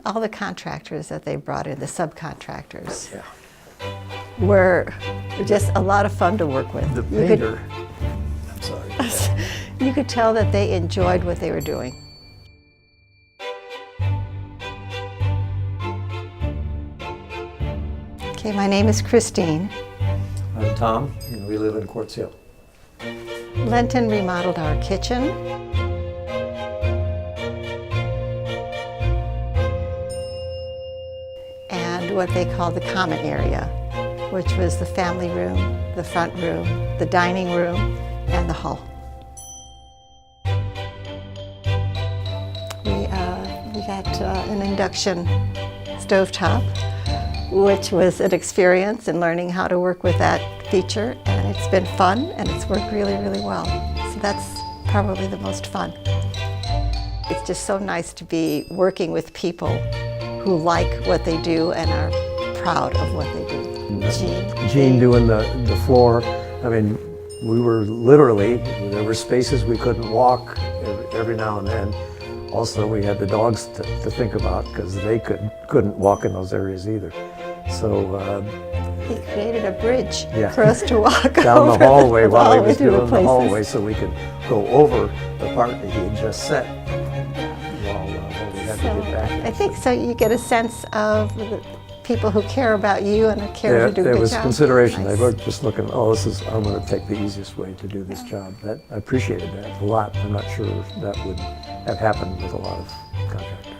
All the contractors that they brought in, the subcontractors, Yeah. were just a lot of fun to work with. The painter, I'm sorry. You could tell that they enjoyed what they were doing. Okay, my name is Christine. I'm Tom, and we live in Quartz Hill. Lenton remodeled our kitchen. And what they called the common area, which was the family room, the front room, the dining room, and the hall. We got an induction stovetop, which was an experience in learning how to work with that feature, and it's been fun, and it's worked really, really well. So that's probably the most fun. It's just so nice to be working with people who like what they do and are proud of what they do. Gene doing the floor. I mean, we were literally, there were spaces we couldn't walk every now and then. Also, we had the dogs to think about because they couldn't walk in those areas either. So he created a bridge yeah. for us to walk down over the hallway while he was through doing the places. hallway, so we could go over the part that he had just set while we had to get back. I think so. You get a sense of the people who care about you and care to do a good job. There was consideration. Nice. They weren't just looking, oh, I'm going to take the easiest way to do this job. I appreciated that a lot. I'm not sure if that would have happened with a lot of contractors.